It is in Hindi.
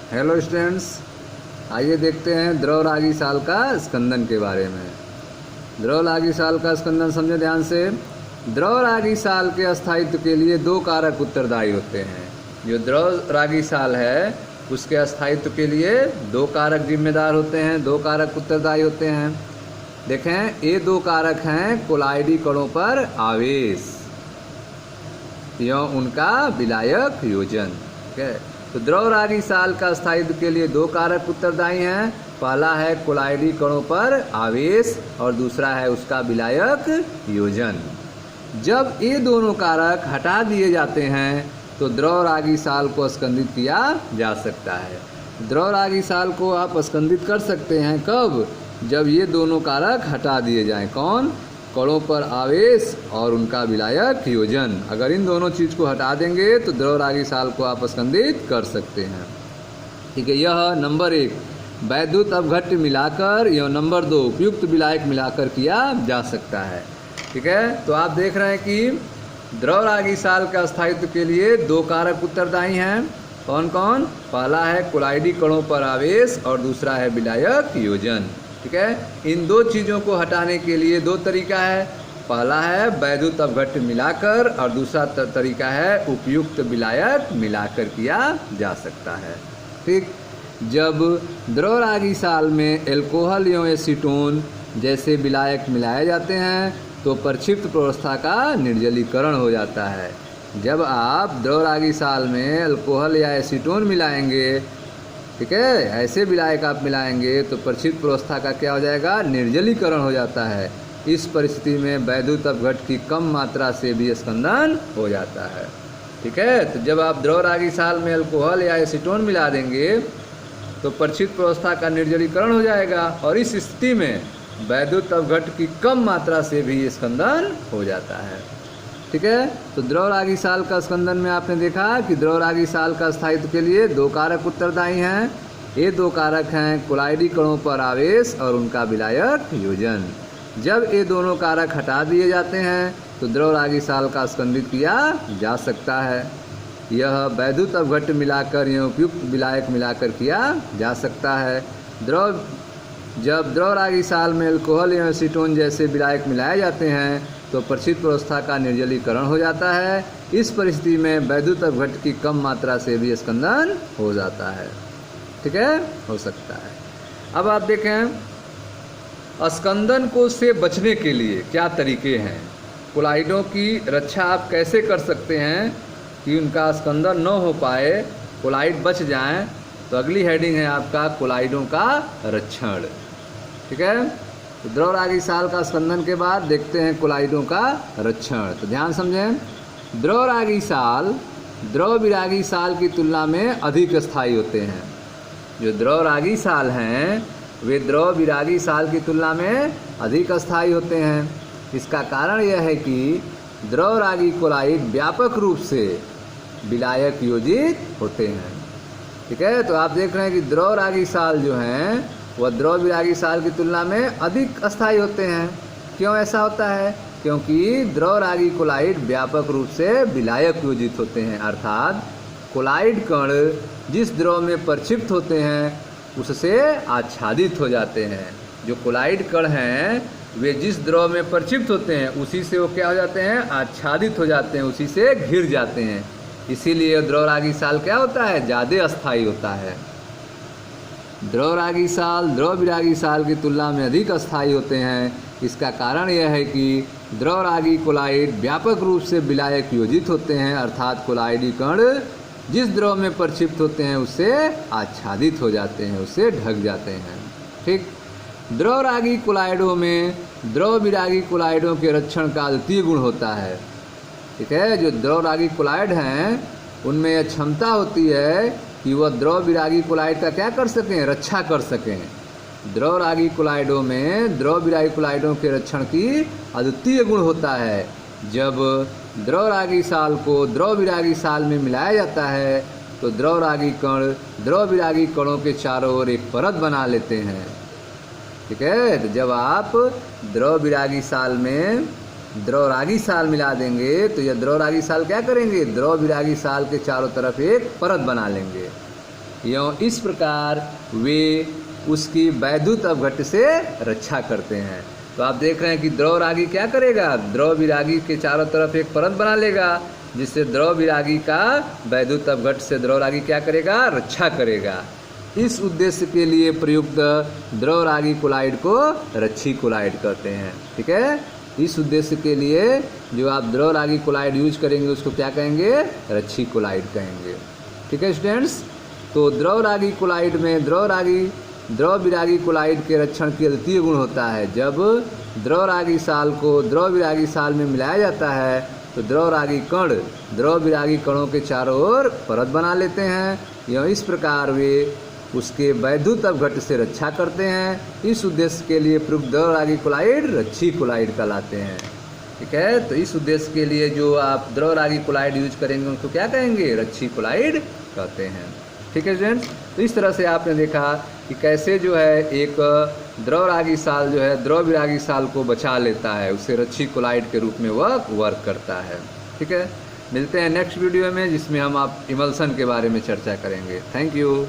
हेलो स्टूडेंट्स, आइए देखते हैं द्रव रागी साल का स्कंदन के बारे में। द्रव रागी साल का स्कंदन समझे ध्यान से। द्रव रागी साल के अस्थायित्व के लिए दो कारक उत्तरदायी होते हैं। जो द्रव रागी साल है उसके अस्थायित्व के लिए दो कारक जिम्मेदार होते हैं, दो कारक उत्तरदायी होते हैं। देखें, ये दो कारक हैं कोलाइडी कणों पर आवेश एवं उनका विलायक योजन। ठीक है, तो द्रव रागी साल का स्थायित्व के लिए दो कारक उत्तरदायी हैं। पहला है कोलाइडी कणों पर आवेश और दूसरा है उसका विलायक योजन। जब ये दोनों कारक हटा दिए जाते हैं तो द्रव रागी साल को स्कंदित किया जा सकता है। द्रव रागी साल को आप स्कंदित कर सकते हैं कब? जब ये दोनों कारक हटा दिए जाएं। कौन? कणों पर आवेश और उनका विलायक योजन। अगर इन दोनों चीज़ को हटा देंगे तो द्रव रागी साल को आप स्कंदित कर सकते हैं। ठीक है, यह नंबर 1 वैद्युत अपघट्य मिलाकर या नंबर 2 उपयुक्त विलायक मिलाकर किया जा सकता है। ठीक है, तो आप देख रहे हैं कि द्रव रागी साल का स्थायित्व के लिए दो कारक उत्तरदायी हैं। कौन कौन? पहला है कोलाइडी कणों पर आवेश और दूसरा है विलायक योजन। ठीक है, इन दो चीज़ों को हटाने के लिए दो तरीका है। पहला है वैद्युत अपघट्य मिलाकर और दूसरा तरीका है उपयुक्त विलायक मिलाकर किया जा सकता है। ठीक, जब द्रव रागी साल में एल्कोहल एवं एसीटोन जैसे विलायक मिलाए जाते हैं तो प्रक्षिप्त प्रावस्था का निर्जलीकरण हो जाता है। जब आप द्रव रागी साल में एल्कोहल या एसीटोन मिलाएंगे, ठीक है, ऐसे विलायक आप मिलाएंगे तो प्रक्षिप्त प्रावस्था का क्या हो जाएगा? निर्जलीकरण हो जाता है। इस परिस्थिति में वैद्युत अपघट्य की कम मात्रा से भी स्कंदन हो जाता है। ठीक है, तो जब आप द्रव रागी साल में अल्कोहल या एसीटोन मिला देंगे तो प्रक्षिप्त प्रावस्था का निर्जलीकरण हो जाएगा और इस स्थिति में वैद्युत अपघट्य की कम मात्रा से भी स्कंदन हो जाता है। ठीक है, तो द्रव रागी साल का स्कंदन में आपने देखा कि द्रव रागी साल का स्थायित्व के लिए दो कारक उत्तरदायी हैं। ये दो कारक हैं कोलाइडी कणों पर आवेश और उनका विलायक योजन। जब ये दोनों कारक हटा दिए जाते हैं तो द्रव रागी साल का स्कंदित किया जा सकता है। यह वैद्युत अपघट्य मिलाकर या उपयुक्त विलायक मिलाकर किया जा सकता है। जब द्रव रागी साल में अल्कोहल या एसीटोन जैसे विलायक मिलाए जाते हैं तो प्रक्षिप्त प्रावस्था का निर्जलीकरण हो जाता है। इस परिस्थिति में वैद्युत अपघट्य की कम मात्रा से भी स्कंदन हो जाता है। ठीक है, हो सकता है। अब आप देखें स्कंदन को से बचने के लिए क्या तरीके हैं। कोलाइडों की रक्षा आप कैसे कर सकते हैं कि उनका स्कंदन न हो पाए, कोलाइड बच जाएं। तो अगली हेडिंग है आपका कोलाइडों का रक्षण। ठीक है, तो द्रव रागी साल का स्कंदन के बाद देखते हैं कोलाइडों का रक्षण। तो ध्यान समझें, द्रव रागी साल द्रव विरागी साल की तुलना में अधिक स्थायी होते हैं। जो द्रव रागी साल हैं वे द्रव विरागी साल की तुलना में अधिक स्थायी होते हैं। इसका कारण यह है कि द्रव रागी कोलाइड व्यापक रूप से विलायक योजित होते हैं। ठीक है, तो आप देख रहे हैं कि द्रव रागी साल जो हैं वह द्रव विरागी साल की तुलना में अधिक अस्थायी होते हैं। क्यों ऐसा होता है? क्योंकि द्रव रागी कोलाइड व्यापक रूप से विलायक योजित होते हैं, अर्थात कोलाइड कण जिस द्रव में प्रक्षिप्त होते हैं उससे आच्छादित हो जाते हैं। जो कोलाइड कण हैं वे जिस द्रव में प्रक्षिप्त होते हैं उसी से वो क्या हो जाते हैं? आच्छादित हो जाते हैं, उसी से घिर जाते हैं। इसीलिए द्रव रागी साल क्या होता है? ज़्यादा अस्थायी होता है। द्रव रागी साल द्रव विरागी साल की तुलना में अधिक अस्थायी होते हैं। इसका कारण यह है कि द्रव रागी कोलाइड व्यापक रूप से विलायक योजित होते हैं, अर्थात कोलाइडी कण जिस द्रव में प्रक्षिप्त होते हैं उससे आच्छादित हो जाते हैं, उससे ढक जाते हैं। ठीक, द्रव रागी कोलाइडों में द्रव विरागी कोलाइडों के रक्षण का अद्वितीय गुण होता है। ठीक है, जो द्रव रागी कोलाइड हैं उनमें यह क्षमता होती है कि वह द्रव विरागी कोलाइड का क्या कर सकें? रक्षा कर सकें। द्रव रागी कोलाइडों में द्रव विरागी कोलाइडों के रक्षण की अद्वितीय गुण होता है। जब द्रव रागी साल को द्रव विरागी साल में मिलाया जाता है तो द्रव रागी कण द्रव विरागी कणों के चारों ओर एक परत बना लेते हैं। ठीक है, तो जब आप द्रव विरागी साल में द्रव रागी साल मिला देंगे तो यह द्रव रागी साल क्या करेंगे? द्रव विरागी साल के चारों तरफ एक परत बना लेंगे। यों इस प्रकार वे उसकी वैद्युत अवघट से रक्षा करते हैं। तो आप देख रहे हैं कि द्रव रागी क्या करेगा, द्रव विरागी के चारों तरफ एक परत बना लेगा, जिससे द्रव विरागी का वैद्युत अवघट से द्रव रागी क्या करेगा, रक्षा करेगा। इस उद्देश्य के लिए प्रयुक्त द्रव रागी कोलाइड को रच्छी कोलाइड कहते हैं। ठीक है, इस उद्देश्य के लिए जो आप द्रव रागी कोलाइड यूज करेंगे उसको क्या कहेंगे, रच्छी कोलाइड कहेंगे। ठीक है स्टूडेंट्स, तो द्रव रागी कोलाइड में द्रव विरागी कोलाइड के रक्षण की अद्वितीय गुण होता है। जब द्रव रागी साल को द्रव विरागी साल में मिलाया जाता है तो द्रव रागी कण द्रव विरागी कणों के चारों ओर परत बना लेते हैं। यह इस प्रकार वे उसके वैद्युत अवघट से रक्षा करते हैं। इस उद्देश्य के लिए प्रयुक्त द्रव रागी कोलाइड रच्छी कोलाइड कहलाते हैं। ठीक है, तो इस उद्देश्य के लिए जो आप द्रव रागी कोलाइड यूज करेंगे उनको क्या कहेंगे, रच्छी कोलाइड कहते हैं। ठीक है स्टूडेंट्स, तो इस तरह से आपने देखा कि कैसे जो है एक द्रव रागी साल जो है द्रव विरागी साल को बचा लेता है, उसे रच्छी कोलाइड के रूप में वह वर्क करता है। ठीक है, मिलते हैं नेक्स्ट वीडियो में जिसमें हम आप इमल्सन के बारे में चर्चा करेंगे। Thank you.